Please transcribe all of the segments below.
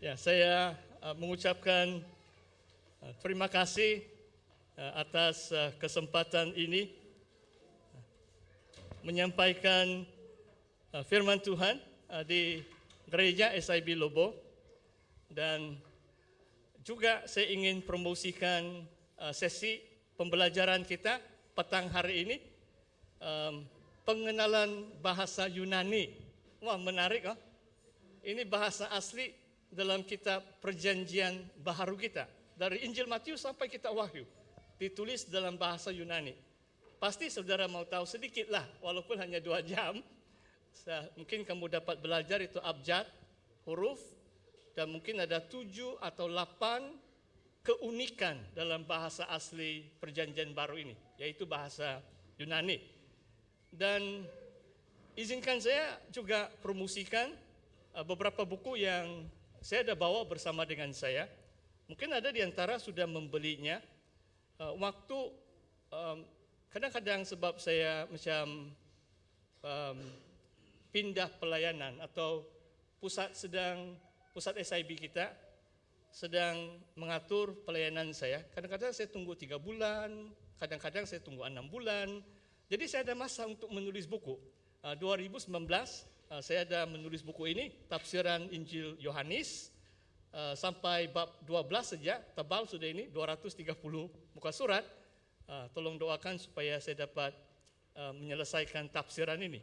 Ya, saya mengucapkan terima kasih atas kesempatan ini menyampaikan firman Tuhan di gereja SIB Lobo, dan juga saya ingin promosikan sesi pembelajaran kita petang hari ini, pengenalan bahasa Yunani. Wah, menarik, oh. Ini bahasa asli dalam kitab Perjanjian Baharu kita, dari Injil Matius sampai kitab Wahyu, ditulis dalam bahasa Yunani. Pasti saudara mau tahu sedikit lah, walaupun hanya 2 jam. Mungkin kamu dapat belajar itu abjad, huruf, dan mungkin ada 7 atau 8 keunikan dalam bahasa asli Perjanjian Baru ini, yaitu bahasa Yunani. Dan izinkan saya juga promosikan beberapa buku yang saya ada bawa bersama dengan saya. Mungkin ada di antara sudah membelinya. Waktu kadang-kadang sebab saya macam pindah pelayanan atau pusat SIB kita sedang mengatur pelayanan saya. Kadang-kadang saya tunggu 3 bulan, kadang-kadang saya tunggu 6 bulan. Jadi saya ada masa untuk menulis buku. 2019 saya ada menulis buku ini, tafsiran Injil Yohanes, sampai bab 12 saja, tebal sudah ini, 230 muka surat. Tolong doakan supaya saya dapat menyelesaikan tafsiran ini.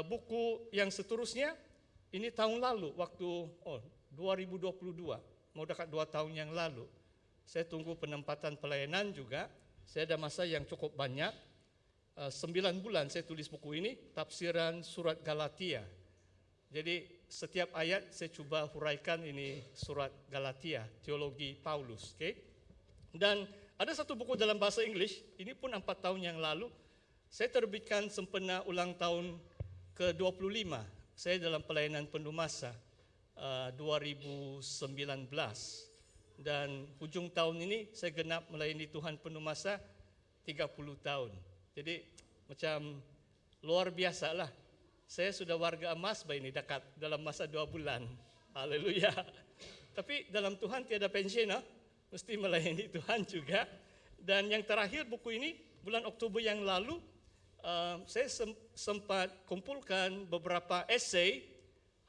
Buku yang seterusnya, ini tahun lalu, waktu 2022, mau dekat 2 tahun yang lalu. Saya tunggu penempatan pelayanan juga, saya ada masa yang cukup banyak. 9 bulan saya tulis buku ini, tafsiran surat Galatia. Jadi setiap ayat saya coba huraikan ini surat Galatia, teologi Paulus. Okay? Dan ada satu buku dalam bahasa Inggris, ini pun 4 tahun yang lalu, saya terbitkan sempena ulang tahun ke-25. Saya dalam pelayanan penuh masa 2019. Dan hujung tahun ini saya genap melayani Tuhan penuh masa 30 tahun. Jadi macam luar biasa lah. Saya sudah warga emas ini dekat dalam masa 2 bulan. Haleluya. Tapi dalam Tuhan tiada pensiun, mesti melayani Tuhan juga. Dan yang terakhir buku ini bulan Oktober yang lalu, saya sempat kumpulkan beberapa esai.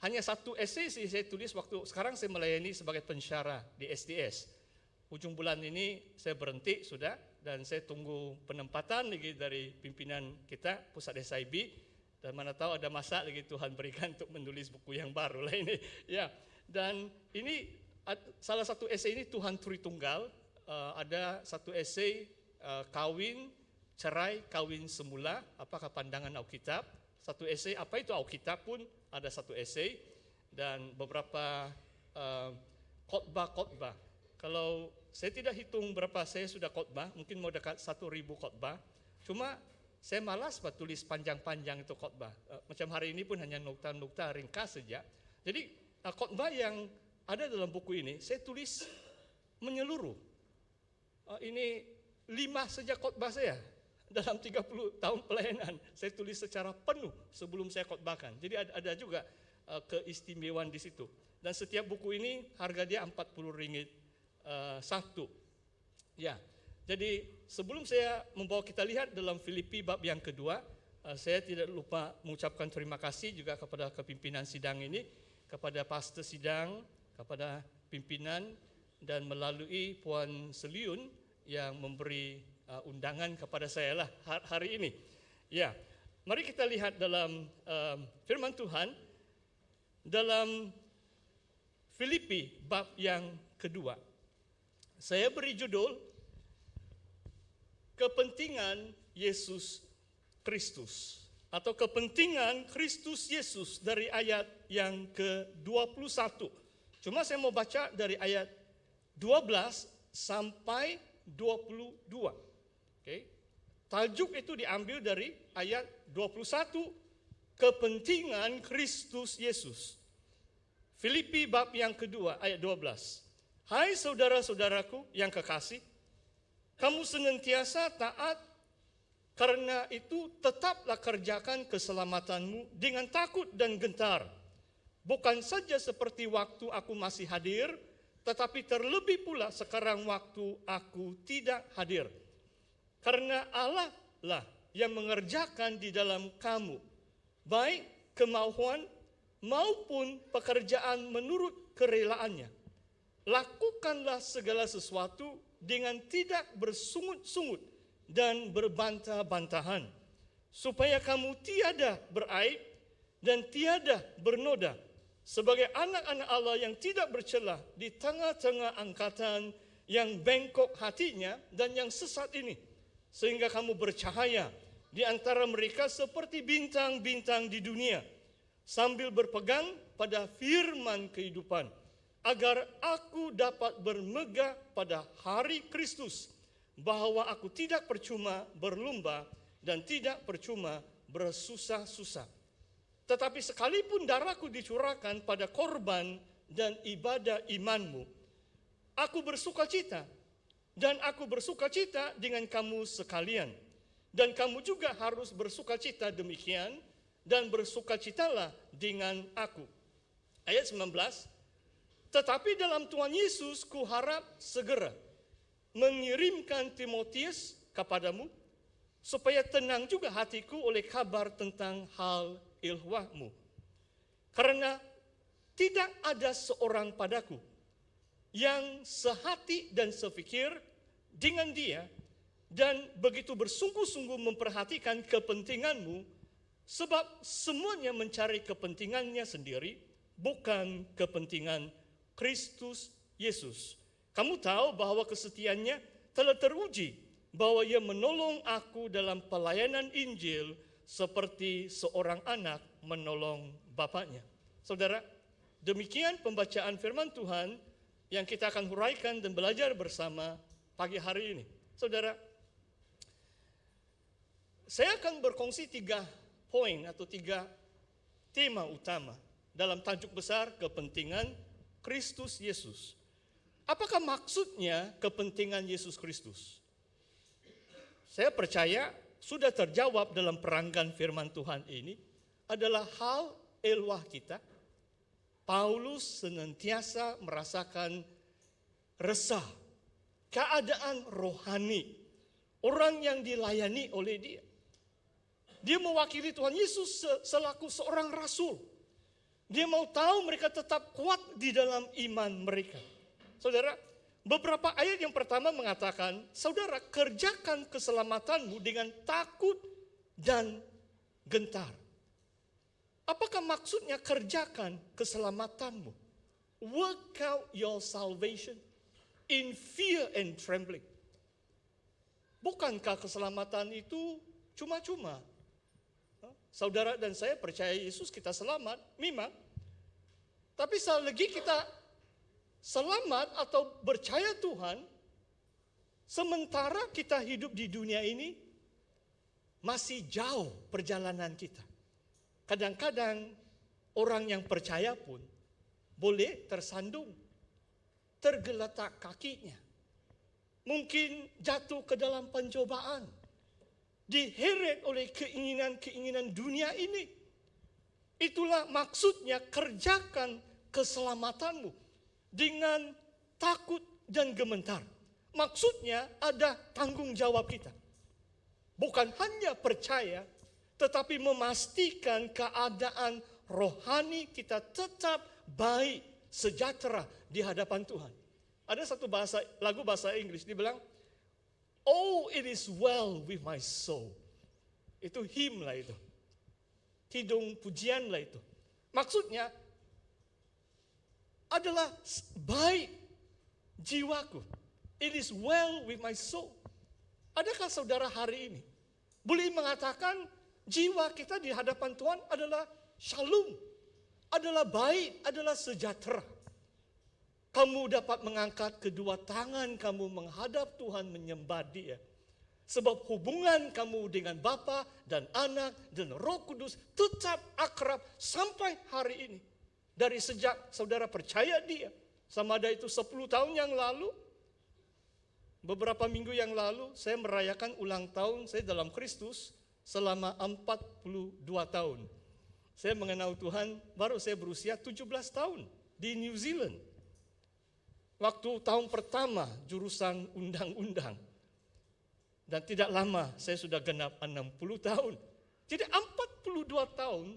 Hanya 1 esai sih saya tulis waktu sekarang saya melayani sebagai pensyarah di SDS. Ujung bulan ini saya berhenti sudah, dan saya tunggu penempatan lagi dari pimpinan kita pusat SIB, dan mana tahu ada masa lagi Tuhan berikan untuk menulis buku yang baru lah ini. Ya, dan ini salah satu esai ini Tuhan Tritunggal. Ada satu esai kawin, cerai, kawin semula, apakah pandangan Alkitab. Satu esai apa itu Alkitab pun ada satu esai, dan beberapa khotbah-khotbah. Kalau saya tidak hitung berapa saya sudah khotbah, mungkin mau dekat 1.000 khotbah. Cuma saya malas tulis panjang-panjang itu khotbah. Macam hari ini pun hanya nukta-nukta ringkas saja. Jadi khotbah yang ada dalam buku ini saya tulis menyeluruh. Ini 5 saja khotbah saya dalam 30 tahun pelayanan. Saya tulis secara penuh sebelum saya khotbahkan. Jadi ada juga keistimewaan di situ. Dan setiap buku ini harga dia Rp40 satu. Ya, jadi sebelum saya membawa kita lihat dalam Filipi bab yang kedua, saya tidak lupa mengucapkan terima kasih juga kepada kepimpinan sidang ini, kepada pastor sidang, kepada pimpinan, dan melalui Puan Seliun yang memberi undangan kepada saya lah hari ini. Ya, mari kita lihat dalam firman Tuhan dalam Filipi bab yang kedua. Saya beri judul kepentingan Yesus Kristus, atau kepentingan Kristus Yesus, dari ayat yang ke-21. Cuma saya mau baca dari ayat 12 sampai 22. Okay. Tajuk itu diambil dari ayat 21, kepentingan Kristus Yesus. Filipi bab yang kedua ayat 12. Hai saudara-saudaraku yang kekasih, kamu senantiasa taat, karena itu tetaplah kerjakan keselamatanmu dengan takut dan gentar. Bukan saja seperti waktu aku masih hadir, tetapi terlebih pula sekarang waktu aku tidak hadir. Karena Allah lah yang mengerjakan di dalam kamu, baik kemauan maupun pekerjaan menurut kerelaannya. Lakukanlah segala sesuatu dengan tidak bersungut-sungut dan berbantah-bantahan, supaya kamu tiada beraib dan tiada bernoda, sebagai anak-anak Allah yang tidak bercelah di tengah-tengah angkatan yang bengkok hatinya dan yang sesat ini, sehingga kamu bercahaya di antara mereka seperti bintang-bintang di dunia, sambil berpegang pada firman kehidupan, agar aku dapat bermegah pada hari Kristus, bahwa aku tidak percuma berlumba dan tidak percuma bersusah-susah. Tetapi sekalipun darahku dicurahkan pada korban dan ibadah imanmu, aku bersukacita, dan aku bersukacita dengan kamu sekalian. Dan kamu juga harus bersukacita demikian, dan bersukacitalah dengan aku. Ayat 19, tetapi dalam Tuhan Yesus kuharap segera mengirimkan Timotius kepadamu, supaya tenang juga hatiku oleh kabar tentang hal ilhwahmu. Karena tidak ada seorang padaku yang sehati dan sepikir dengan dia, dan begitu bersungguh-sungguh memperhatikan kepentinganmu, sebab semuanya mencari kepentingannya sendiri, bukan kepentingan Kristus Yesus. Kamu tahu bahwa kesetiaannya telah teruji, bahwa ia menolong aku dalam pelayanan Injil seperti seorang anak menolong bapaknya. Saudara, demikian pembacaan firman Tuhan yang kita akan huraikan dan belajar bersama pagi hari ini. Saudara, saya akan berkongsi 3 poin atau 3 tema utama dalam tajuk besar kepentingan Kristus Yesus. Apakah maksudnya kepentingan Yesus Kristus? Saya percaya sudah terjawab dalam peranggan firman Tuhan ini adalah hal ilwah kita. Paulus senantiasa merasakan resah, keadaan rohani orang yang dilayani oleh dia. Dia mewakili Tuhan Yesus selaku seorang rasul. Dia mau tahu mereka tetap kuat di dalam iman mereka. Saudara, beberapa ayat yang pertama mengatakan, saudara kerjakan keselamatanmu dengan takut dan gentar. Apakah maksudnya kerjakan keselamatanmu? Work out your salvation in fear and trembling. Bukankah keselamatan itu cuma-cuma? Saudara dan saya percaya Yesus kita selamat, memang. Tapi selagi kita selamat atau percaya Tuhan, sementara kita hidup di dunia ini, masih jauh perjalanan kita. Kadang-kadang orang yang percaya pun boleh tersandung, tergeletak kakinya. Mungkin jatuh ke dalam pencobaan, diheret oleh keinginan-keinginan dunia ini. Itulah maksudnya kerjakan keselamatanmu dengan takut dan gemetar. Maksudnya ada tanggung jawab kita. Bukan hanya percaya, tetapi memastikan keadaan rohani kita tetap baik, sejahtera di hadapan Tuhan. Ada satu lagu bahasa Inggris, dibilang, "Oh, it is well with my soul." Itu hymn lah itu. Kidung pujian lah itu. Maksudnya adalah baik jiwaku. It is well with my soul. Adakah saudara hari ini boleh mengatakan jiwa kita di hadapan Tuhan adalah shalom, adalah baik, adalah sejahtera? Kamu dapat mengangkat kedua tangan kamu menghadap Tuhan, menyembah Dia. Sebab hubungan kamu dengan Bapa dan Anak dan Roh Kudus tetap akrab sampai hari ini. Dari sejak saudara percaya Dia. Sama ada itu 10 tahun yang lalu, beberapa minggu yang lalu, saya merayakan ulang tahun saya dalam Kristus selama 42 tahun. Saya mengenal Tuhan baru saya berusia 17 tahun di New Zealand. Waktu tahun pertama jurusan undang-undang. Dan tidak lama saya sudah genap 60 tahun. Jadi 42 tahun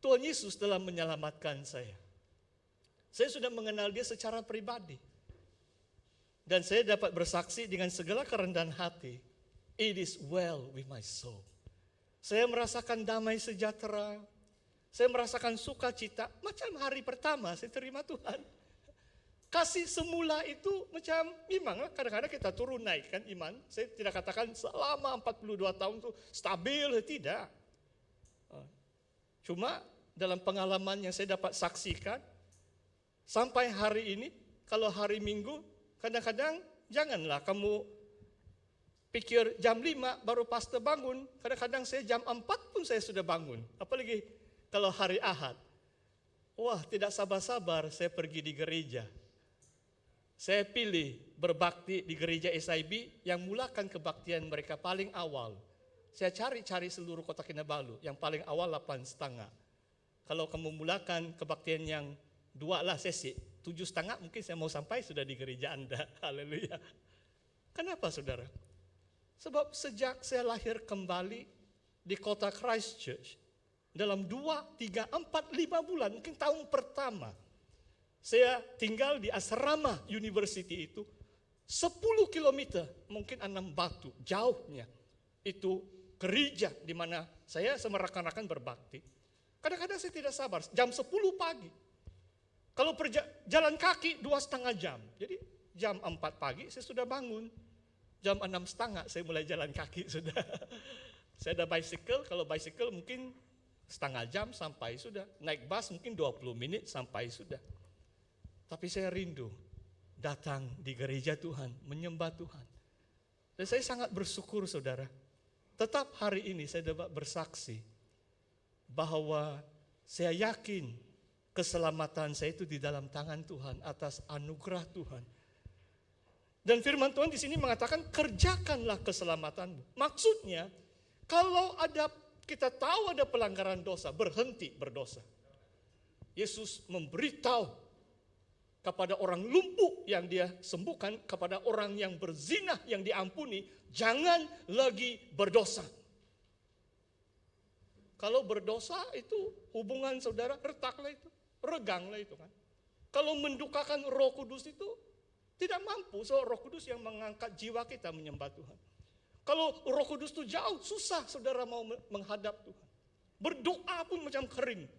Tuhan Yesus telah menyelamatkan saya. Saya sudah mengenal dia secara pribadi. Dan saya dapat bersaksi dengan segala kerendahan hati. It is well with my soul. Saya merasakan damai sejahtera. Saya merasakan sukacita. Macam hari pertama saya terima Tuhan. Kasih semula itu macam memang kadang-kadang kita turun naik kan iman. Saya tidak katakan selama 42 tahun itu stabil, tidak. Cuma dalam pengalaman yang saya dapat saksikan, sampai hari ini, kalau hari Minggu, kadang-kadang janganlah kamu pikir jam 5 baru pastor bangun. Kadang-kadang saya jam 4 pun saya sudah bangun. Apalagi kalau hari Ahad. Wah, tidak sabar-sabar saya pergi di gereja. Saya pilih berbakti di gereja SIB yang mulakan kebaktian mereka paling awal. Saya cari-cari seluruh kota Kinabalu, yang paling awal 8.30. Kalau kamu mulakan kebaktian yang 2 lah sesi, 7.30 mungkin saya mau sampai sudah di gereja Anda. Haleluya. Kenapa saudara? Sebab sejak saya lahir kembali di kota Christchurch, dalam 2, 3, 4, 5 bulan, mungkin tahun pertama, saya tinggal di asrama university itu 10 km, mungkin 6 batu jauhnya. Itu gereja di mana saya sama rekan-rekan berbakti. Kadang-kadang saya tidak sabar, jam 10 pagi. Kalau jalan kaki 2,5 jam. Jadi jam 4 pagi saya sudah bangun. Jam 6.30 saya mulai jalan kaki sudah. Saya ada bicycle, kalau bicycle mungkin setengah jam sampai sudah. Naik bus mungkin 20 menit sampai sudah. Tapi saya rindu datang di gereja Tuhan, menyembah Tuhan. Dan saya sangat bersyukur saudara. Tetap hari ini saya dapat bersaksi bahwa saya yakin keselamatan saya itu di dalam tangan Tuhan atas anugerah Tuhan. Dan firman Tuhan di sini mengatakan kerjakanlah keselamatanmu. Maksudnya kalau kita tahu ada pelanggaran dosa, berhenti berdosa. Yesus memberitahu kepada orang lumpuh yang dia sembuhkan, kepada orang yang berzina yang diampuni, jangan lagi berdosa. Kalau berdosa itu hubungan saudara retaklah itu, reganglah itu kan. Kalau mendukakan Roh Kudus itu tidak mampu, so Roh Kudus yang mengangkat jiwa kita menyembah Tuhan. Kalau Roh Kudus itu jauh, susah saudara mau menghadap Tuhan. Berdoa pun macam kering.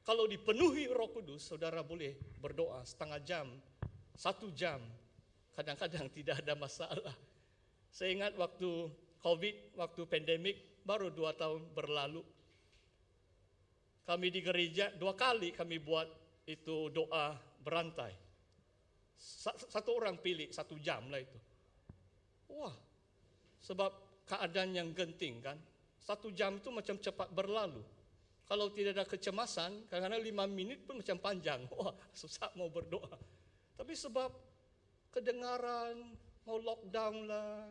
Kalau dipenuhi Roh Kudus, saudara boleh berdoa setengah jam, 1 jam. Kadang-kadang tidak ada masalah. Saya ingat waktu COVID, waktu pandemik, baru 2 tahun berlalu. Kami di gereja 2 kali kami buat itu doa berantai. 1 orang pilih 1 jam lah itu. Wah, sebab keadaan yang genting kan. 1 jam itu macam cepat berlalu. Kalau tidak ada kecemasan, kadang-kadang 5 menit pun macam panjang. Wah, susah mau berdoa. Tapi sebab kedengaran, mau lockdown lah,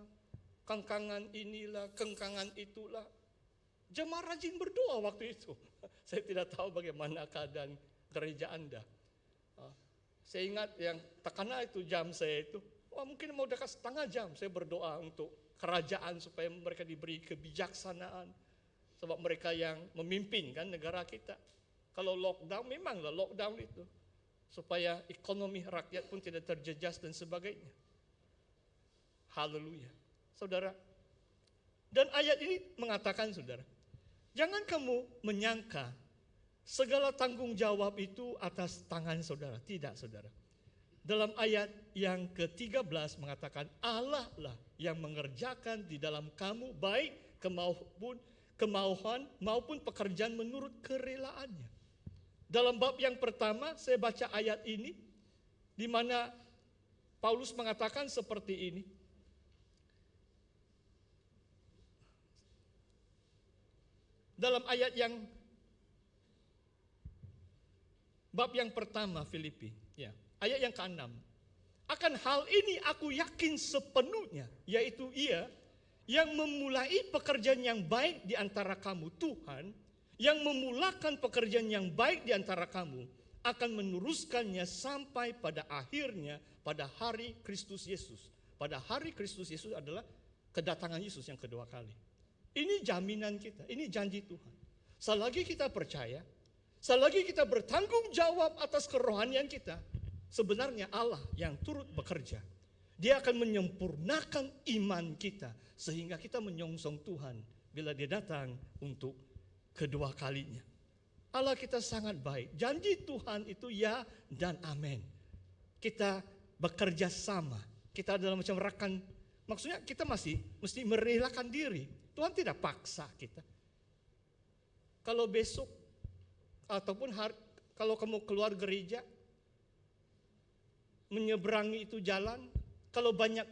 kengkangan inilah, kengkangan itulah. Jemaah rajin berdoa waktu itu. Saya tidak tahu bagaimana keadaan gereja Anda. Saya ingat yang takana itu jam saya itu, wah mungkin mau dekat setengah jam saya berdoa untuk kerajaan supaya mereka diberi kebijaksanaan. Sebab mereka yang memimpin kan negara kita. Kalau lockdown memanglah lockdown itu. Supaya ekonomi rakyat pun tidak terjejas dan sebagainya. Haleluya. Saudara. Dan ayat ini mengatakan saudara. Jangan kamu menyangka segala tanggung jawab itu atas tangan saudara. Tidak saudara. Dalam ayat yang ke-13 mengatakan Allah lah yang mengerjakan di dalam kamu baik kemauan maupun pekerjaan menurut kerelaannya. Dalam bab yang pertama saya baca ayat ini di mana Paulus mengatakan seperti ini. Dalam ayat yang bab yang pertama Filipi, ya, ayat yang ke-6. Akan hal ini aku yakin sepenuhnya, yaitu ia yang memulai pekerjaan yang baik di antara kamu Tuhan Yang memulakan pekerjaan yang baik di antara kamu akan meneruskannya sampai pada akhirnya pada hari Kristus Yesus. Pada hari Kristus Yesus adalah kedatangan Yesus yang kedua kali. Ini jaminan kita, ini janji Tuhan. Selagi kita percaya, selagi kita bertanggung jawab atas kerohanian kita, sebenarnya Allah yang turut bekerja. Dia akan menyempurnakan iman kita sehingga kita menyongsong Tuhan bila Dia datang untuk kedua kalinya. Allah kita sangat baik. Janji Tuhan itu ya dan amin. Kita bekerja sama. Kita dalam macam rekan. Maksudnya kita mesti merelakan diri. Tuhan tidak paksa kita. Kalau besok ataupun kalau kamu keluar gereja, menyeberangi itu jalan, kalau banyak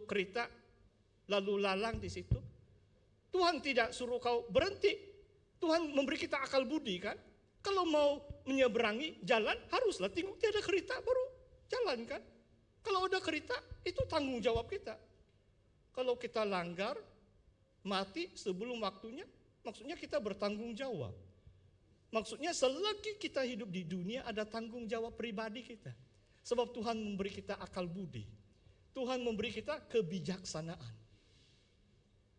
kereta lalu lalang di situ, Tuhan tidak suruh kau berhenti. Tuhan memberi kita akal budi kan. Kalau mau menyeberangi jalan haruslah tengok tiada kereta baru jalan kan. Kalau ada kereta itu tanggung jawab kita. Kalau kita langgar mati sebelum waktunya, maksudnya kita bertanggung jawab. Maksudnya selagi kita hidup di dunia ada tanggung jawab pribadi kita. Sebab Tuhan memberi kita akal budi. Tuhan memberi kita kebijaksanaan.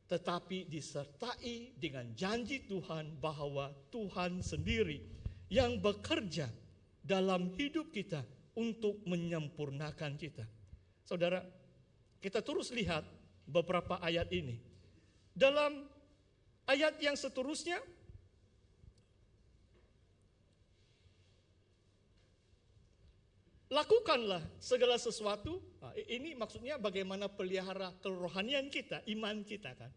Tetapi disertai dengan janji Tuhan bahwa Tuhan sendiri yang bekerja dalam hidup kita untuk menyempurnakan kita. Saudara, kita terus lihat beberapa ayat ini. Dalam ayat yang seterusnya, lakukanlah segala sesuatu. Ini maksudnya bagaimana pelihara kerohanian kita, iman kita kan.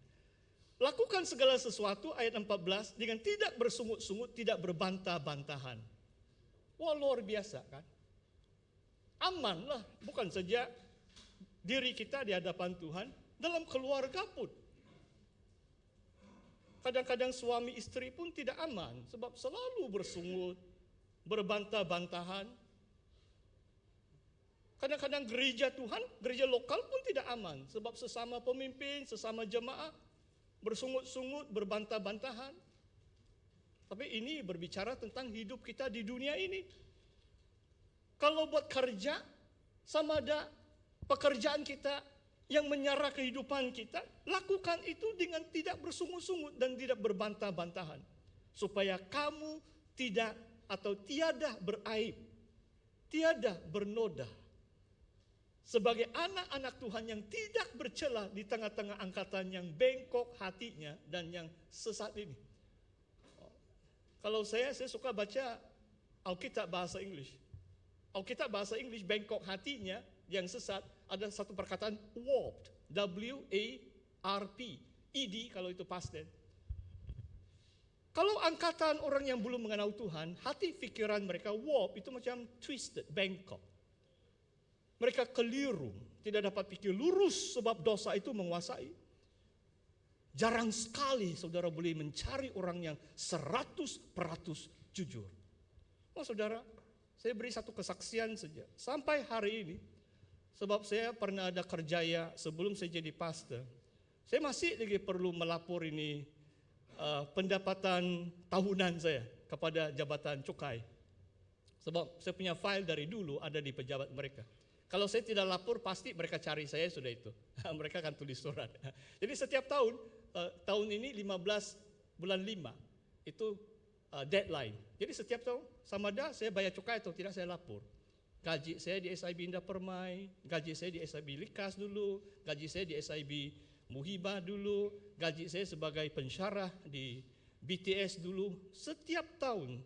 Lakukan segala sesuatu ayat 14 dengan tidak bersungut-sungut, tidak berbantah-bantahan. Wah, luar biasa kan. Amanlah, bukan saja diri kita di hadapan Tuhan, dalam keluarga pun. Kadang-kadang suami istri pun tidak aman sebab selalu bersungut, berbantah-bantahan. Kadang-kadang gereja Tuhan, gereja lokal pun tidak aman. Sebab sesama pemimpin, sesama jemaah, bersungut-sungut, berbantah-bantahan. Tapi ini berbicara tentang hidup kita di dunia ini. Kalau buat kerja, sama ada pekerjaan kita yang menyerah kehidupan kita, lakukan itu dengan tidak bersungut-sungut dan tidak berbantah-bantahan. Supaya kamu tidak atau tiada beraib, tiada bernoda. Sebagai anak-anak Tuhan yang tidak bercela di tengah-tengah angkatan yang bengkok hatinya dan yang sesat ini. Kalau saya suka baca Alkitab bahasa Inggris. Alkitab bahasa Inggris bengkok hatinya yang sesat ada satu perkataan warped, W-A-R-P, E-D kalau itu past tense. Kalau angkatan orang yang belum mengenal Tuhan, hati pikiran mereka warped itu macam twisted, bengkok. Mereka keliru, tidak dapat pikir lurus sebab dosa itu menguasai. Jarang sekali saudara boleh mencari orang yang 100% jujur. Oh saudara, saya beri satu kesaksian saja. Sampai hari ini, sebab saya pernah ada kerjaya sebelum saya jadi pastor. Saya masih lagi perlu melapor ini pendapatan tahunan saya kepada jabatan cukai. Sebab saya punya file dari dulu ada di pejabat mereka. Kalau saya tidak lapor, pasti mereka cari saya sudah itu. Mereka akan tulis surat. Jadi setiap tahun, tahun ini 15 bulan 5, itu deadline. Jadi setiap tahun, sama ada saya bayar cukai atau tidak saya lapor. Gaji saya di SIB Indah Permai, gaji saya di SIB Likas dulu, gaji saya di SIB Muhibah dulu, gaji saya sebagai pensyarah di BTS dulu. Setiap tahun,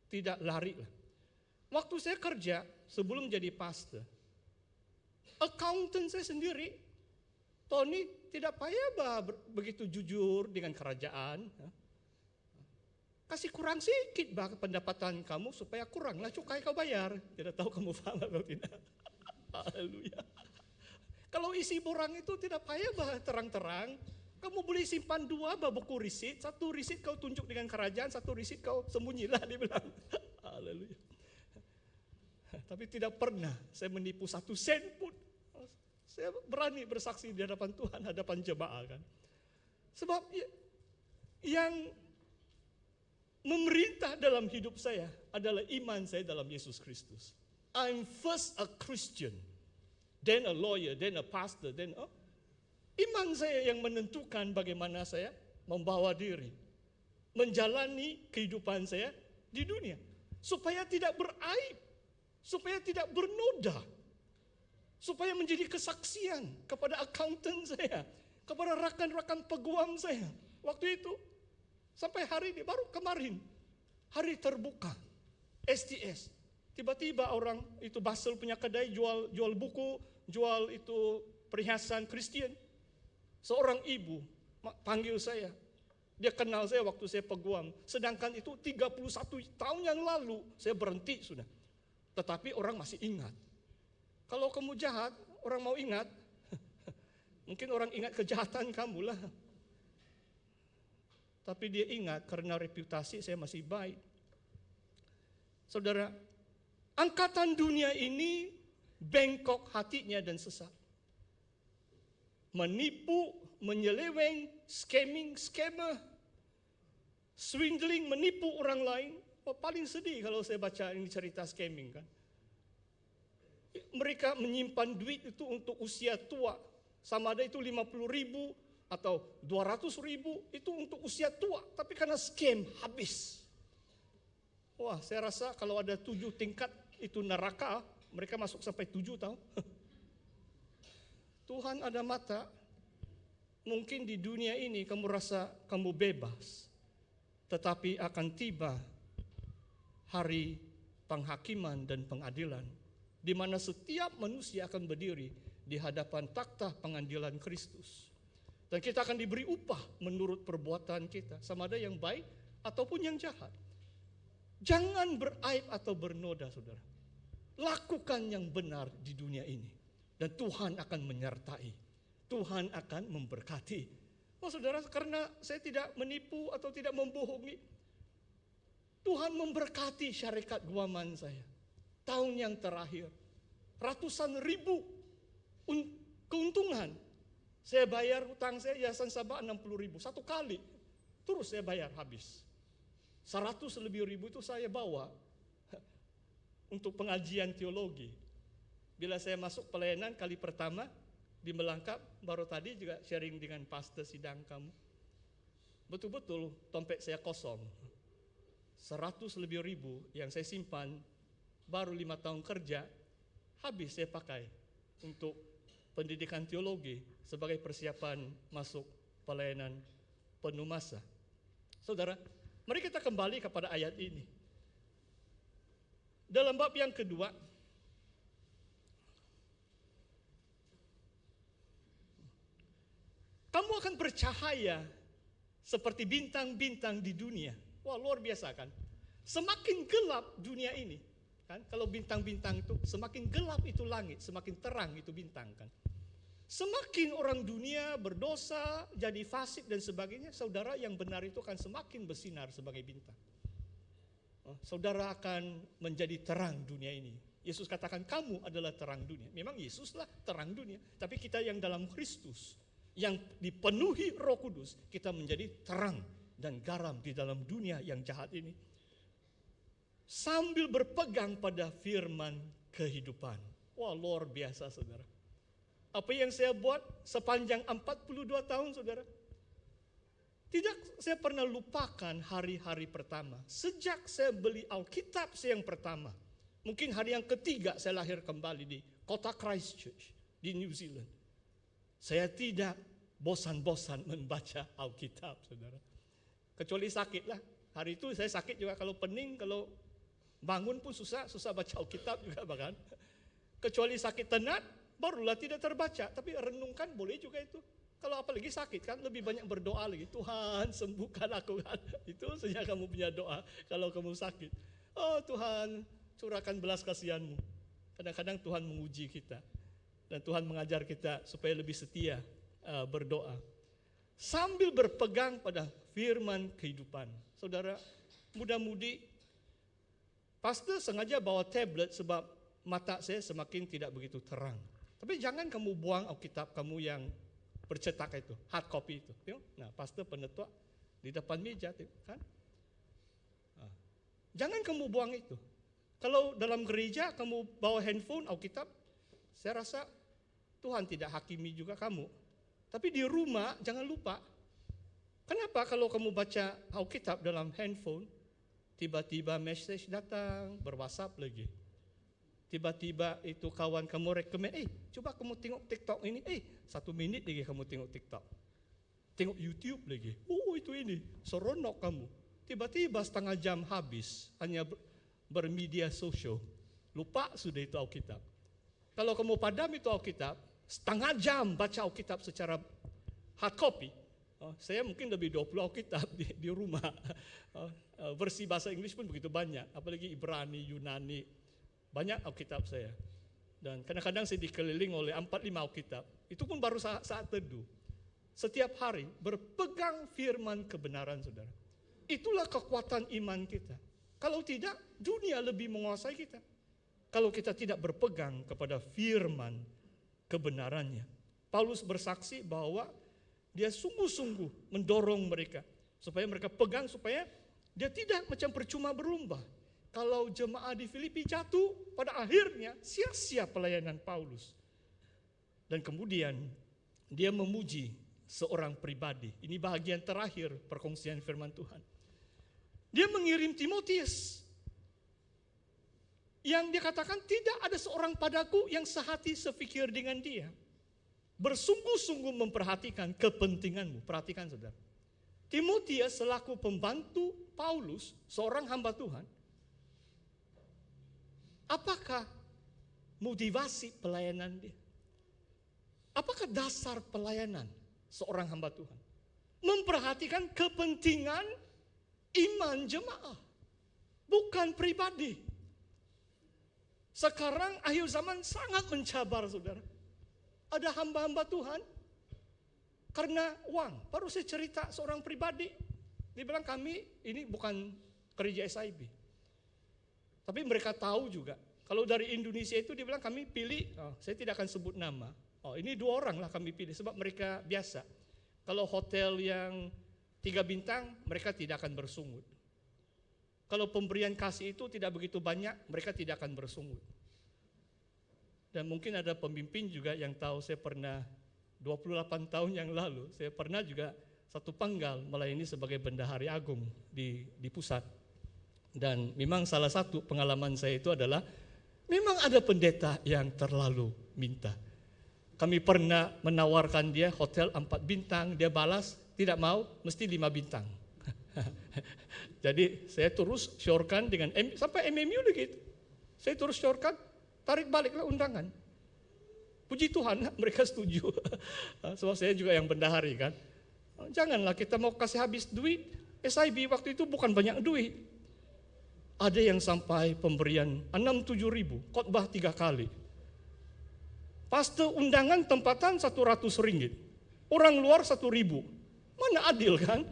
tidak lari lah. Waktu saya kerja, sebelum jadi pastor, accountant saya sendiri, Tony tidak payah begitu jujur dengan kerajaan. Kasih kurang sedikit pendapatan kamu supaya kuranglah cukai kau bayar. Tidak tahu kamu paham atau tidak. Haleluya. Kalau isi borang itu tidak payah terang-terang. Kamu boleh simpan 2 buku risit. 1 risit kau tunjuk dengan kerajaan, 1 risit kau sembunyilah, dia bilang. Haleluya. Tapi tidak pernah saya menipu 1 sen pun. Saya berani bersaksi di hadapan Tuhan, hadapan jemaah kan. Sebab yang memerintah dalam hidup saya adalah iman saya dalam Yesus Kristus. I'm first a Christian, then a lawyer, then a pastor, then iman saya yang menentukan bagaimana saya membawa diri, menjalani kehidupan saya di dunia, supaya tidak beraib, supaya tidak bernoda, supaya menjadi kesaksian kepada accountant saya, kepada rakan-rakan peguam saya. Waktu itu sampai hari ini, baru kemarin hari terbuka STS, tiba-tiba orang itu Basel punya kedai jual buku, jual itu perhiasan Kristen. Seorang ibu panggil saya, dia kenal saya waktu saya peguam, sedangkan itu 31 tahun yang lalu saya berhenti sudah. Tetapi orang masih ingat. Kalau kamu jahat, orang mau ingat. Mungkin orang ingat kejahatan kamu lah. Tapi dia ingat karena reputasi saya masih baik. Saudara, angkatan dunia ini bengkok hatinya dan sesat. Menipu, menyeleweng, scamming, scammer, swindling, menipu orang lain. Paling sedih kalau saya baca ini cerita scamming kan. Mereka menyimpan duit itu untuk usia tua. Sama ada itu 50.000 atau 200.000 itu untuk usia tua. Tapi karena scam habis. Wah, saya rasa kalau ada 7 tingkat itu neraka, mereka masuk sampai 7 tahu. Tuhan ada mata. Mungkin di dunia ini kamu rasa kamu bebas. Tetapi akan tiba hari penghakiman dan pengadilan, di mana setiap manusia akan berdiri di hadapan takhta pengadilan Kristus. Dan kita akan diberi upah menurut perbuatan kita, sama ada yang baik ataupun yang jahat. Jangan beraib atau bernoda, saudara. Lakukan yang benar di dunia ini. Dan Tuhan akan menyertai. Tuhan akan memberkati. Oh saudara, karena saya tidak menipu atau tidak membohongi, Tuhan memberkati syarikat guaman saya. Tahun yang terakhir, ratusan ribu keuntungan. Saya bayar hutang saya Yayasan Sabah 60.000 satu kali. Terus saya bayar habis. 100 lebih ribu itu saya bawa untuk pengajian teologi. Bila saya masuk pelayanan kali pertama di Melangkap, baru tadi juga sharing dengan pastor sidang kamu. Betul-betul dompet saya kosong. 100 lebih ribu yang saya simpan baru 5 tahun kerja, habis saya pakai untuk pendidikan teologi sebagai persiapan masuk pelayanan penuh masa. Saudara, mari kita kembali kepada ayat ini. Dalam bab yang kedua, kamu akan bercahaya seperti bintang-bintang di dunia. Wah, luar biasa kan? Semakin gelap dunia ini, kan? Kalau bintang-bintang itu semakin gelap itu langit, semakin terang itu bintang kan. Semakin orang dunia berdosa, jadi fasik dan sebagainya, saudara yang benar itu akan semakin bersinar sebagai bintang. Saudara akan menjadi terang dunia ini. Yesus katakan kamu adalah terang dunia. Memang Yesuslah terang dunia, tapi kita yang dalam Kristus, yang dipenuhi Roh Kudus, kita menjadi terang dan garam di dalam dunia yang jahat ini. Sambil berpegang pada firman kehidupan. Wah, luar biasa saudara. Apa yang saya buat sepanjang 42 tahun saudara, tidak saya pernah lupakan hari-hari pertama. Sejak saya beli Alkitab saya yang pertama, mungkin hari yang ketiga saya lahir kembali di kota Christchurch di New Zealand. Saya tidak bosan-bosan membaca Alkitab saudara. Kecuali sakit lah. Hari itu saya sakit juga, kalau pening, kalau bangun pun susah baca Alkitab juga bahkan. Kecuali sakit tenat, barulah tidak terbaca. Tapi renungkan boleh juga itu. Kalau apalagi sakit kan, lebih banyak berdoa lagi. Tuhan sembuhkan aku kan. Itu saja kamu punya doa kalau kamu sakit. Oh Tuhan, curahkan belas kasihan-Mu. Kadang-kadang Tuhan menguji kita. Dan Tuhan mengajar kita supaya lebih setia berdoa. Sambil berpegang pada firman kehidupan. Saudara, muda-mudi, pastor sengaja bawa tablet sebab mata saya semakin tidak begitu terang. Tapi jangan kamu buang Alkitab kamu yang bercetak itu, hard copy itu. Nah, pastor penetua di depan meja kan. Jangan kamu buang itu. Kalau dalam gereja kamu bawa handphone, Alkitab, saya rasa Tuhan tidak hakimi juga kamu. Tapi di rumah jangan lupa. Kenapa kalau kamu baca Alkitab dalam handphone, tiba-tiba message datang, ber-WhatsApp lagi. Tiba-tiba itu kawan kamu rekomen, coba kamu tengok TikTok ini, 1 menit lagi kamu tengok TikTok. Tengok YouTube lagi, itu ini, seronok kamu. Tiba-tiba setengah jam habis, hanya bermedia sosial. Lupa sudah itu Alkitab. Kalau kamu padam itu Alkitab, setengah jam baca Alkitab secara hard copy. Saya mungkin lebih 20 Alkitab di rumah. Versi bahasa Inggris pun begitu banyak, apalagi Ibrani, Yunani. Banyak Alkitab saya. Dan kadang-kadang saya dikeliling oleh 4-5 Alkitab. Itu pun baru saat teduh. Setiap hari berpegang firman kebenaran, saudara. Itulah kekuatan iman kita. Kalau tidak, dunia lebih menguasai kita. Kalau kita tidak berpegang kepada firman kebenarannya. Paulus bersaksi bahwa dia sungguh-sungguh mendorong mereka. Supaya mereka pegang, supaya dia tidak macam percuma berlomba. Kalau jemaah di Filipi jatuh, pada akhirnya sia-sia pelayanan Paulus. Dan kemudian dia memuji seorang pribadi. Ini bagian terakhir perkongsian firman Tuhan. Dia mengirim Timotius. Yang dia katakan tidak ada seorang padaku yang sehati sefikir dengan dia. Bersungguh-sungguh memperhatikan kepentinganmu. Perhatikan saudara. Timotius selaku pembantu Paulus, seorang hamba Tuhan. Apakah motivasi pelayanan dia? Apakah dasar pelayanan seorang hamba Tuhan? Memperhatikan kepentingan iman jemaah, bukan pribadi. Sekarang akhir zaman sangat mencabar, saudara. Ada hamba-hamba Tuhan karena uang. Baru saya cerita seorang pribadi, dia bilang kami ini bukan gereja SIB. Tapi mereka tahu juga, kalau dari Indonesia itu dia bilang kami pilih, saya tidak akan sebut nama. Ini 2 orang lah kami pilih, sebab mereka biasa. Kalau hotel yang 3 bintang, mereka tidak akan bersungut. Kalau pemberian kasih itu tidak begitu banyak, mereka tidak akan bersungut. Dan mungkin ada pemimpin juga yang tahu, saya pernah 28 tahun yang lalu, saya pernah juga satu penggal melayani sebagai bendahari agung di pusat. Dan memang salah satu pengalaman saya itu adalah memang ada pendeta yang terlalu minta. Kami pernah menawarkan dia hotel 4 bintang, dia balas tidak mau, mesti 5 bintang. Jadi saya terus syorkan dengan sampai MMU begitu. Saya terus syorkan, tarik baliklah undangan. Puji Tuhan mereka setuju. Sebab saya juga yang bendahari kan. Janganlah kita mau kasih habis duit. SIB waktu itu bukan banyak duit. Ada yang sampai pemberian 6-7 ribu, khotbah 3 kali. Paste undangan tempatan 100 ringgit. Orang luar 1 ribu. Mana adil kan?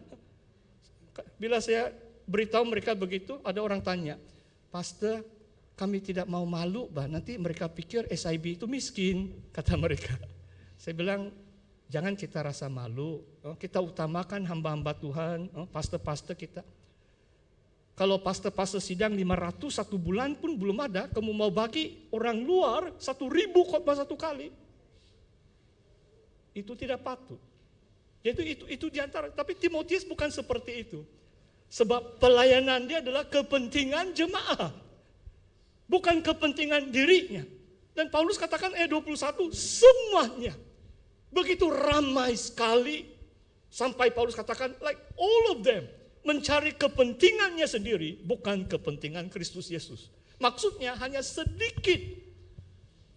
Bila saya beritahu mereka begitu, ada orang tanya, Paste kami tidak mau malu, nanti mereka pikir SIB itu miskin, kata mereka. Saya bilang, jangan kita rasa malu, kita utamakan hamba-hamba Tuhan, paste-paste kita. Kalau paste-paste sidang 500 1 bulan pun belum ada, kamu mau bagi orang luar 1.000 khotbah 1 kali. Itu tidak patut. Jadi itu diantara, tapi Timotius bukan seperti itu. Sebab pelayanan dia adalah kepentingan jemaah. Bukan kepentingan dirinya. Dan Paulus katakan ayat 21, semuanya. Begitu ramai sekali, sampai Paulus katakan like all of them. Mencari kepentingannya sendiri, bukan kepentingan Kristus Yesus. Maksudnya hanya sedikit.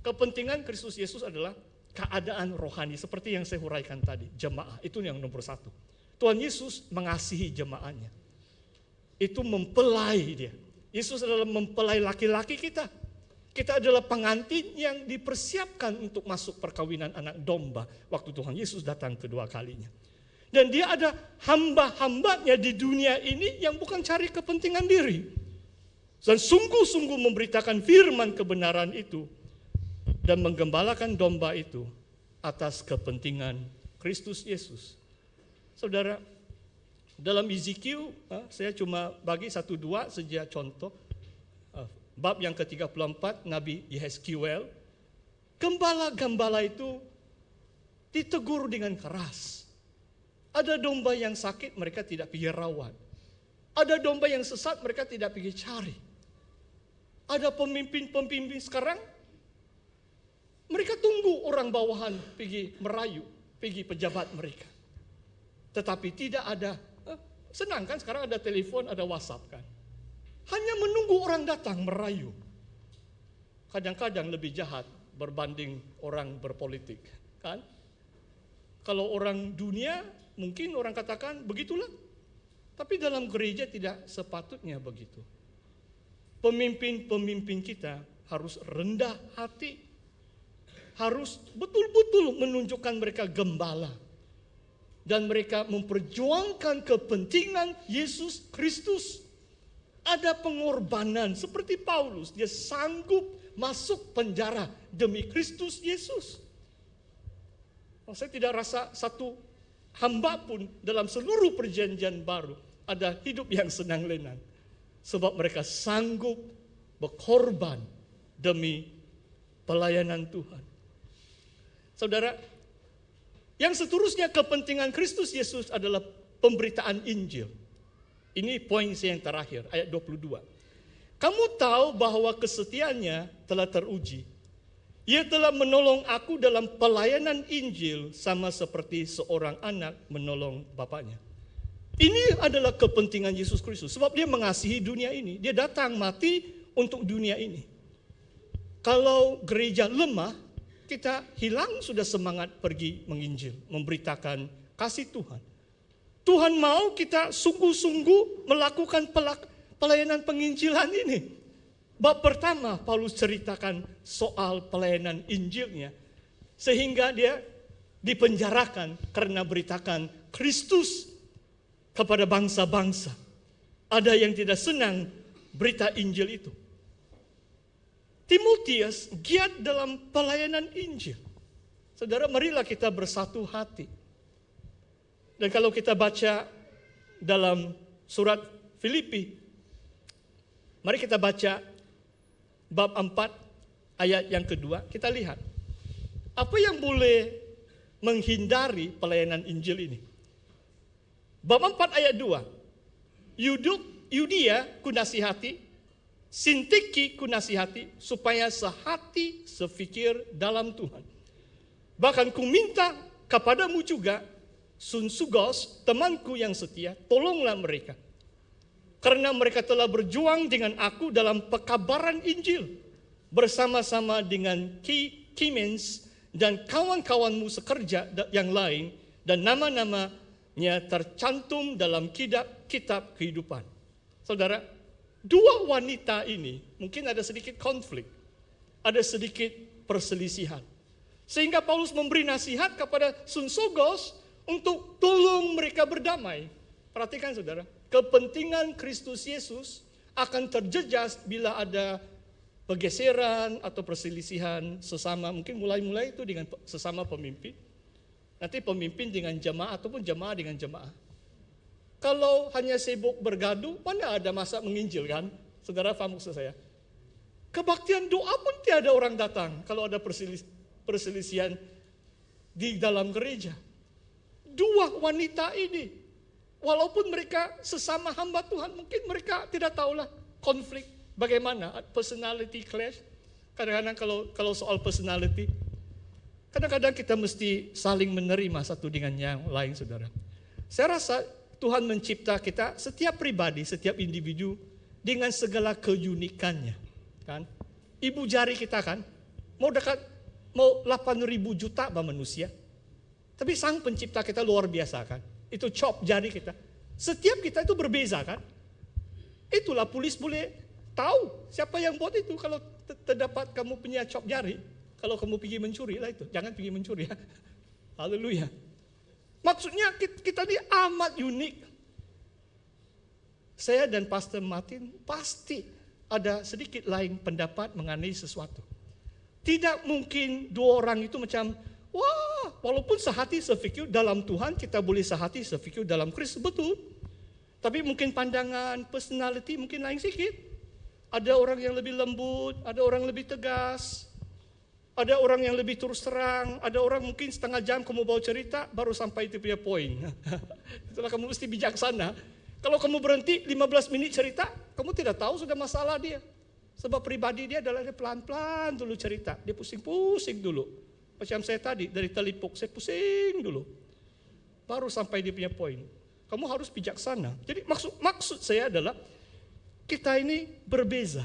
Kepentingan Kristus Yesus adalah keadaan rohani, seperti yang saya huraikan tadi, jemaah. Itu yang nomor 1. Tuhan Yesus mengasihi jemaahnya. Itu mempelai dia. Yesus adalah mempelai laki-laki kita. Kita adalah pengantin yang dipersiapkan untuk masuk perkawinan anak domba waktu Tuhan Yesus datang kedua kalinya. Dan dia ada hamba-hambanya di dunia ini yang bukan cari kepentingan diri. Dan sungguh-sungguh memberitakan firman kebenaran itu. Dan menggembalakan domba itu atas kepentingan Kristus Yesus. Saudara, Dalam Ezekiel, saya cuma bagi 1-2 saja contoh. Bab yang ke-34, Nabi Yehezkiel, gembala-gembala itu ditegur dengan keras. Ada domba yang sakit, mereka tidak pergi rawat. Ada domba yang sesat, mereka tidak pergi cari. Ada pemimpin-pemimpin sekarang, mereka tunggu orang bawahan pergi merayu, pergi pejabat mereka. Tetapi tidak ada, senang kan sekarang ada telepon, ada WhatsApp kan. Hanya menunggu orang datang merayu. Kadang-kadang lebih jahat berbanding orang berpolitik, kan? Kalau orang dunia, mungkin orang katakan begitulah. Tapi dalam gereja tidak sepatutnya begitu. Pemimpin-pemimpin kita harus rendah hati. Harus betul-betul menunjukkan mereka gembala. Dan mereka memperjuangkan kepentingan Yesus Kristus. Ada pengorbanan seperti Paulus. Dia sanggup masuk penjara demi Kristus Yesus. Saya tidak rasa satu hamba pun dalam seluruh perjanjian baru ada hidup yang senang lenang. Sebab mereka sanggup berkorban demi pelayanan Tuhan. Saudara, yang seterusnya kepentingan Kristus Yesus adalah pemberitaan Injil. Ini poin saya yang terakhir, ayat 22. Kamu tahu bahwa kesetiaannya telah teruji. Ia telah menolong aku dalam pelayanan Injil sama seperti seorang anak menolong bapaknya. Ini adalah kepentingan Yesus Kristus. Sebab dia mengasihi dunia ini. Dia datang mati untuk dunia ini. Kalau gereja lemah, kita hilang sudah semangat pergi menginjil. Memberitakan kasih Tuhan. Tuhan mau kita sungguh-sungguh melakukan pelayanan penginjilan ini. Bab pertama Paulus ceritakan soal pelayanan Injilnya. Sehingga dia dipenjarakan karena beritakan Kristus kepada bangsa-bangsa. Ada yang tidak senang berita Injil itu. Timotius giat dalam pelayanan Injil. Saudara, marilah kita bersatu hati. Dan kalau kita baca dalam surat Filipi, mari kita baca bab 4 ayat yang kedua, kita lihat. Apa yang boleh menghindari pelayanan Injil ini? Bab 4 ayat 2. Yudia kunasihati, Sintiki kunasihati, supaya sehati sefikir dalam Tuhan. Bahkan ku minta kepadamu juga, Sunsugos, temanku yang setia, tolonglah mereka. Karena mereka telah berjuang dengan aku dalam pekabaran Injil. Bersama-sama dengan Kimens dan kawan-kawanmu sekerja yang lain. Dan nama-namanya tercantum dalam kitab kehidupan. Saudara, dua wanita ini mungkin ada sedikit konflik. Ada sedikit perselisihan. Sehingga Paulus memberi nasihat kepada Sunsugos untuk tolong mereka berdamai. Perhatikan saudara. Kepentingan Kristus Yesus akan terjejas bila ada pergeseran atau perselisihan sesama, mungkin mulai itu dengan sesama pemimpin. Nanti pemimpin dengan jemaah ataupun jemaah dengan jemaah. Kalau hanya sibuk bergaduh, mana ada masa menginjil kan? Saudara paham maksud saya? Kebaktian doa pun tiada orang datang kalau ada perselisihan di dalam gereja. Dua wanita ini, walaupun mereka sesama hamba Tuhan, mungkin mereka tidak tahulah konflik bagaimana, personality clash. Kadang-kadang kalau soal personality, kadang-kadang kita mesti saling menerima satu dengan yang lain, saudara. Saya rasa Tuhan mencipta kita, setiap pribadi, setiap individu dengan segala keunikannya, kan? Ibu jari kita kan, mau 8.000 juta manusia, tapi Sang Pencipta kita luar biasa kan? Itu chop jari kita. Setiap kita itu berbeza kan? Itulah polis boleh tahu siapa yang buat itu kalau terdapat kamu punya chop jari. Kalau kamu pergi mencuri lah itu, jangan pergi mencuri ya. Haleluya. Maksudnya kita ini amat unik. Saya dan Pastor Martin pasti ada sedikit lain pendapat mengenai sesuatu. Tidak mungkin dua orang itu macam, wah, walaupun sehati sefikir dalam Tuhan, kita boleh sehati sefikir dalam Kristus, betul. Tapi mungkin pandangan, personality mungkin lain sedikit. Ada orang yang lebih lembut, ada orang lebih tegas, ada orang yang lebih terus terang, ada orang mungkin setengah jam kamu bawa cerita, baru sampai itu punya poin. Itulah kamu mesti bijaksana. Kalau kamu berhenti 15 menit cerita, kamu tidak tahu sudah masalah dia. Sebab pribadi dia adalah dia pelan-pelan dulu cerita, dia pusing-pusing dulu. Macam saya tadi, dari telipuk, saya pusing dulu. Baru sampai dia punya poin. Kamu harus bijaksana. Jadi maksud saya adalah kita ini berbeza.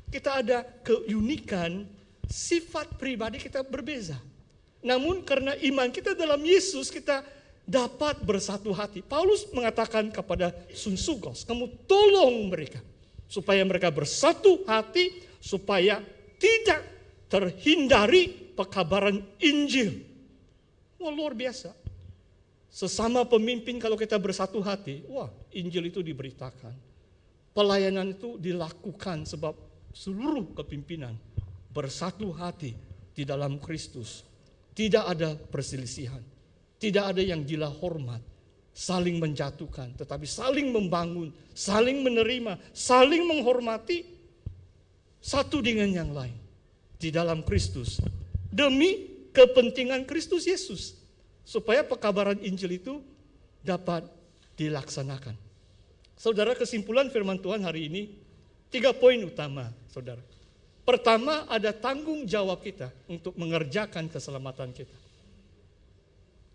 Kita ada keunikan, sifat pribadi kita berbeza. Namun karena iman kita dalam Yesus, kita dapat bersatu hati. Paulus mengatakan kepada Sunsugos, kamu tolong mereka supaya mereka bersatu hati, supaya tidak terhindari pekabaran Injil. Wah, luar biasa. Sesama pemimpin kalau kita bersatu hati, wah, Injil itu diberitakan. Pelayanan itu dilakukan sebab seluruh kepimpinan bersatu hati di dalam Kristus. Tidak ada perselisihan, tidak ada yang gila hormat, saling menjatuhkan, tetapi saling membangun, saling menerima, saling menghormati satu dengan yang lain di dalam Kristus demi kepentingan Kristus Yesus, supaya pekabaran Injil itu dapat dilaksanakan. Saudara, kesimpulan firman Tuhan hari ini 3 poin utama, saudara. Pertama, ada tanggung jawab kita untuk mengerjakan keselamatan kita.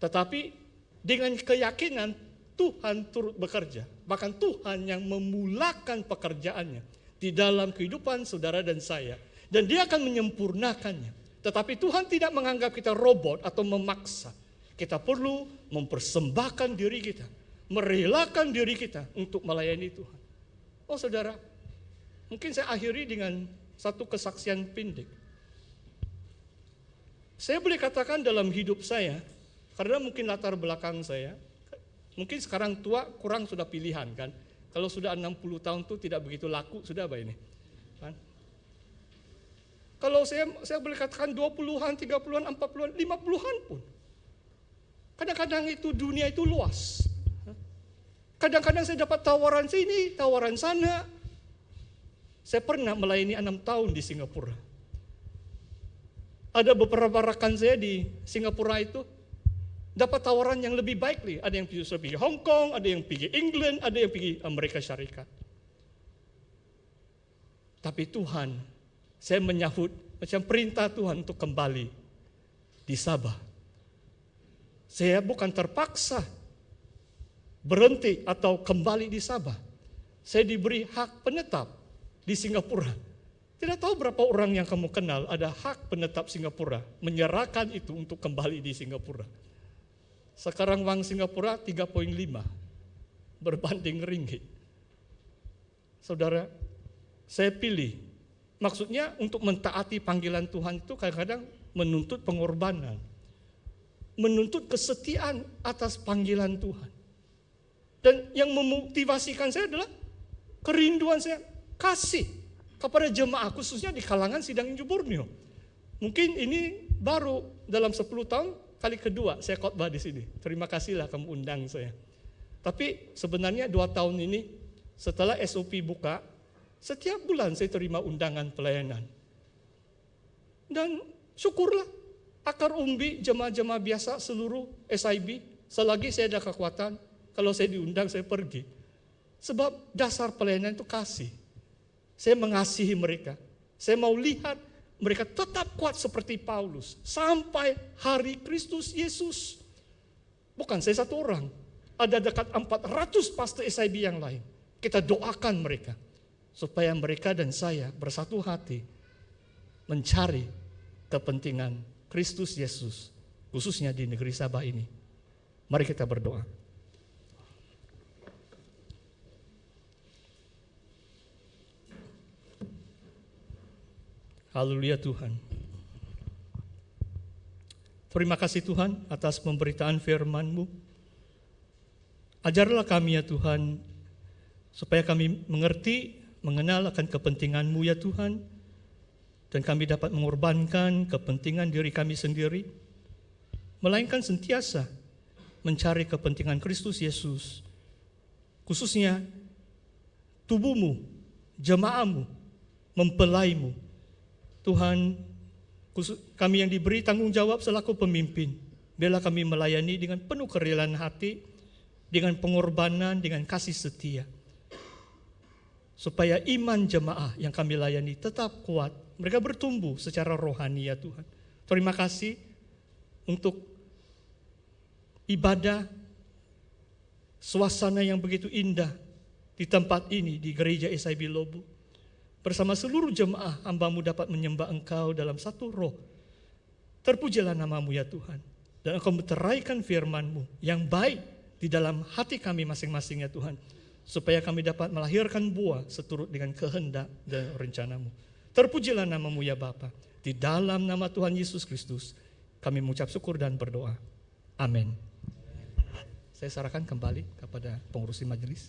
Tetapi dengan keyakinan Tuhan turut bekerja. Bahkan Tuhan yang memulakan pekerjaannya di dalam kehidupan saudara dan saya. Dan dia akan menyempurnakannya. Tetapi Tuhan tidak menganggap kita robot atau memaksa. Kita perlu mempersembahkan diri kita, merelakan diri kita untuk melayani Tuhan. Oh saudara, mungkin saya akhiri dengan satu kesaksian pendek. Saya boleh katakan dalam hidup saya, karena mungkin latar belakang saya, mungkin sekarang tua kurang sudah pilihan kan. Kalau sudah 60 tahun itu tidak begitu laku, sudah apa ini? Kan? Kalau saya boleh katakan 20-an, 30-an, 40-an, 50-an pun. Kadang-kadang itu dunia itu luas. Kadang-kadang saya dapat tawaran sini, tawaran sana. Saya pernah melayani 6 tahun di Singapura. Ada beberapa rekan saya di Singapura itu dapat tawaran yang lebih baik nih. Ada yang pergi Hong Kong, ada yang pergi England, ada yang pergi Amerika Syarikat. Tapi Tuhan, saya menyahut macam perintah Tuhan untuk kembali di Sabah. Saya bukan terpaksa berhenti atau kembali di Sabah. Saya diberi hak penetap di Singapura. Tidak tahu berapa orang yang kamu kenal ada hak penetap Singapura, menyerahkan itu untuk kembali di Singapura. Sekarang wang Singapura 3,5 berbanding ringgit. Saudara, saya pilih. Maksudnya untuk mentaati panggilan Tuhan itu kadang-kadang menuntut pengorbanan. Menuntut kesetiaan atas panggilan Tuhan. Dan yang memotivasikan saya adalah kerinduan saya kasih kepada jemaah khususnya di kalangan sidang Injil Borneo. Mungkin ini baru dalam 10 tahun kali kedua saya khotbah di sini. Terima kasihlah kamu undang saya. Tapi sebenarnya 2 tahun ini setelah SOP buka, setiap bulan saya terima undangan pelayanan. Dan syukurlah. Akar umbi jemaah-jemaah biasa seluruh SIB, selagi saya ada kekuatan, kalau saya diundang saya pergi. Sebab dasar pelayanan itu kasih. Saya mengasihi mereka. Saya mau lihat mereka tetap kuat seperti Paulus. Sampai hari Kristus Yesus. Bukan saya satu orang. Ada dekat 400 pastor SIB yang lain. Kita doakan mereka. Supaya mereka dan saya bersatu hati mencari kepentingan Kristus Yesus, khususnya di negeri Sabah ini. Mari kita berdoa. Haleluya Tuhan. Terima kasih Tuhan atas pemberitaan firman-Mu. Ajarlah kami ya Tuhan, supaya kami mengerti, mengenal akan kepentingan-Mu ya Tuhan. Dan kami dapat mengorbankan kepentingan diri kami sendiri, melainkan sentiasa mencari kepentingan Kristus Yesus khususnya tubuhmu, jemaahmu, mempelaimu. Tuhan, kami yang diberi tanggung jawab selaku pemimpin, biarlah kami melayani dengan penuh kerelaan hati, dengan pengorbanan, dengan kasih setia. Supaya iman jemaah yang kami layani tetap kuat, mereka bertumbuh secara rohani ya Tuhan. Terima kasih untuk ibadah, suasana yang begitu indah di tempat ini, di gereja SIB Lobo. Bersama seluruh jemaah, hamba-Mu dapat menyembah Engkau dalam satu roh. Terpujilah nama-Mu ya Tuhan. Dan Engkau meteraikan firman-Mu yang baik di dalam hati kami masing-masing ya Tuhan. Supaya kami dapat melahirkan buah seturut dengan kehendak dan rencana-Mu. Terpujilah nama-Mu ya Bapa. Di dalam nama Tuhan Yesus Kristus, kami mengucap syukur dan berdoa. Amin. Saya serahkan kembali kepada pengurusi majelis.